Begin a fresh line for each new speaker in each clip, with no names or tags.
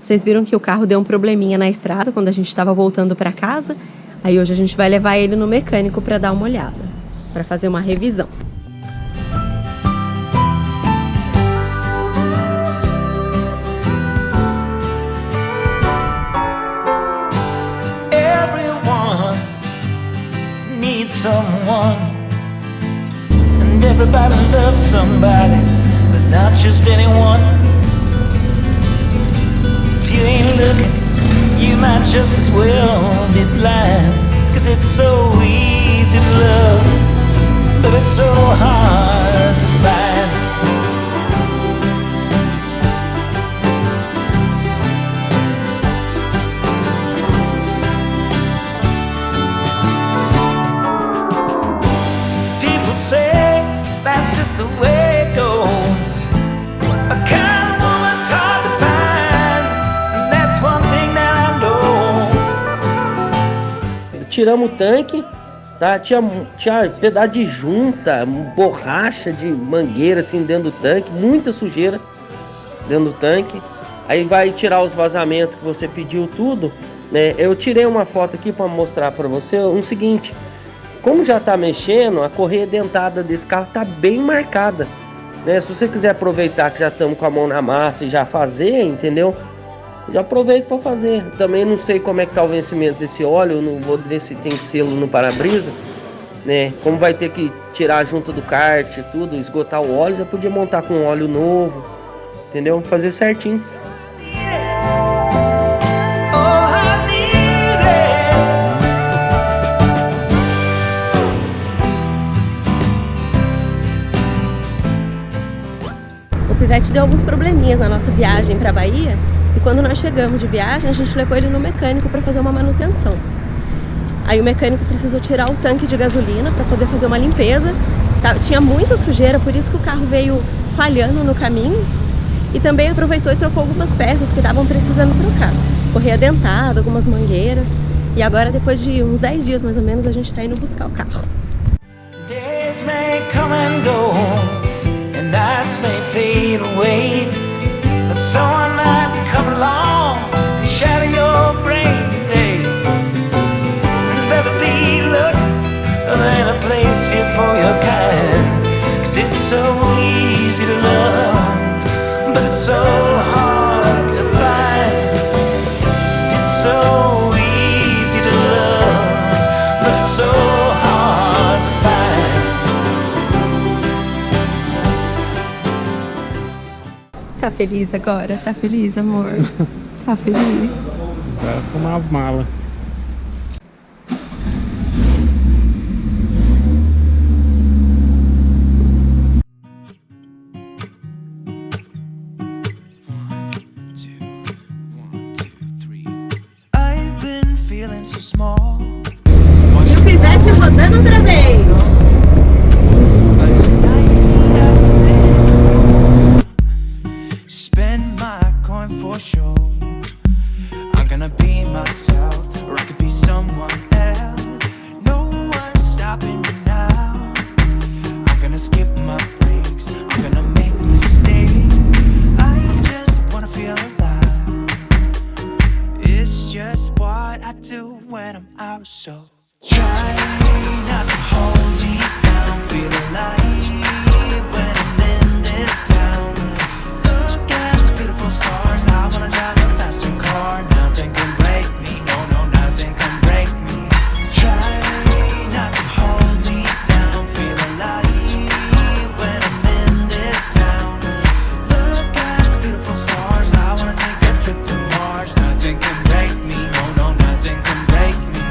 Vocês viram que o carro deu um probleminha na estrada quando a gente estava voltando para casa. Aí hoje a gente vai levar ele no mecânico para dar uma olhada, para fazer uma revisão.
Everyone needs someone, and everybody loves somebody, but not just anyone. If you ain't looking, you might just as well be blind, 'cause it's so easy to love, but it's so hard to find. People say that's just the way it goes. A kind of woman's hard to find, and that's one thing that I know.
Tiramos o tanque, tá? Tinha pedaço de junta, borracha de mangueira assim dentro do tanque, muita sujeira dentro do tanque. Aí vai tirar os vazamentos que você pediu tudo, né? Eu tirei uma foto aqui para mostrar para você o seguinte: como já tá mexendo, a correia dentada desse carro tá bem marcada, né? Se você quiser aproveitar que já estamos com a mão na massa e já fazer, entendeu? Já aproveito para fazer. Também não sei como é que tá o vencimento desse óleo, não vou ver se tem selo no para-brisa, né? Como vai ter que tirar a junta do kart e tudo, esgotar o óleo, já podia montar com óleo novo, entendeu? Fazer certinho.
O Pivete deu alguns probleminhas na nossa viagem para a Bahia, e quando nós chegamos de viagem, a gente levou ele no mecânico para fazer uma manutenção. Aí o mecânico precisou tirar o tanque de gasolina para poder fazer uma limpeza. Tinha muita sujeira, por isso que o carro veio falhando no caminho, e também aproveitou e trocou algumas peças que estavam precisando trocar. Correia dentada, algumas mangueiras, e agora, depois de uns 10 dias mais ou menos, a gente está indo buscar o carro.
Days may come and go, and nights may fade away, but someone might come along and shatter your brain today. And better be looking, or there ain't a place here for your kind, 'cause it's so easy to love, but it's so hard to find. It's so easy to love, but it's so hard to find.
Tá feliz agora? Tá feliz, amor? Tá feliz?
Vai arrumar as malas.
I've been feeling so small.
E o Pivete rodando outra vez!
Spend my coin for sure. I'm gonna be myself, or I could be someone else. No one's stopping me now. I'm gonna skip my breaks, I'm gonna make mistakes. I just wanna feel alive. It's just what I do when I'm out, so try not to hold me down. Feel alive when I'm in this town. Look at those beautiful stars. I wanna drive a faster car. Nothing can break me. No, no, nothing can break me. Try not to hold me down. Feel alive when I'm in this town. Look at those beautiful stars. I wanna take a trip to Mars. Nothing can break me. No, no, nothing can break me.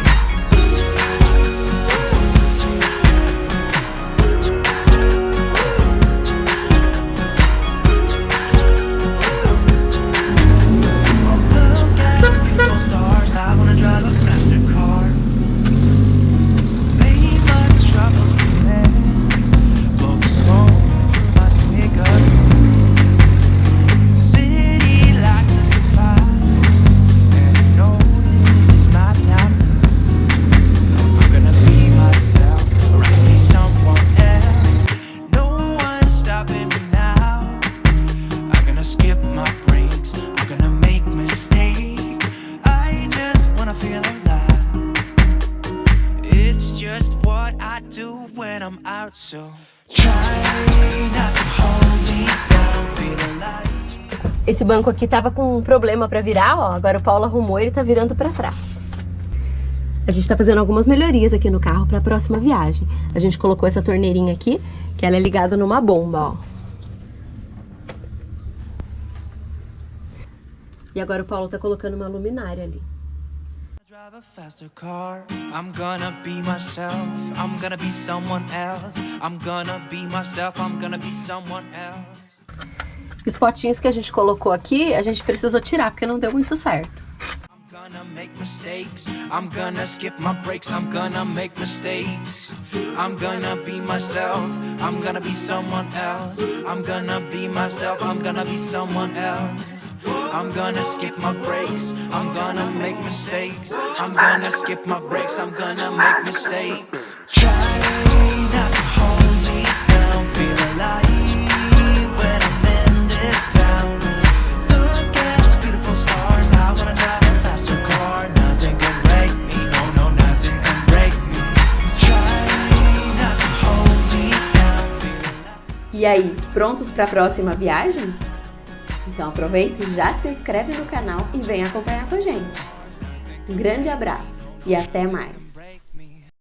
skip my breaks. I'm gonna make mistakes. I just wanna feel alive. It's just what I do when I'm out, so try not to hold me down, feel alive.
Esse banco aqui tava com um problema pra virar, ó. Agora o Paulo arrumou e ele tá virando pra trás. A gente tá fazendo algumas melhorias aqui no carro pra próxima viagem. A gente colocou essa torneirinha aqui, que ela é ligada numa bomba, ó. E agora o Paulo tá colocando uma luminária ali.
Drive a faster car. I'm gonna be myself. I'm gonna be someone else. I'm gonna be myself. I'm gonna be someone else.
Os potinhos que a gente colocou aqui, a gente precisou tirar porque não deu muito certo.
I'm gonna make mistakes. I'm gonna skip my breaks. I'm gonna make mistakes. I'm gonna be myself. I'm gonna be someone else. I'm gonna be myself. I'm gonna be someone else. I'm gonna skip my breaks. I'm gonna make mistakes. I'm gonna skip my breaks. I'm gonna make mistakes. Try not to hold me down. Feel alive when I'm in this town. Look at those beautiful stars. I wanna drive a faster car. Nothing can break me. No, no, nothing can break me. Try not to hold me down. Feel alive.
E aí, prontos para a próxima viagem? Então aproveita e já se inscreve no canal e vem acompanhar com a gente. Um grande abraço e até mais!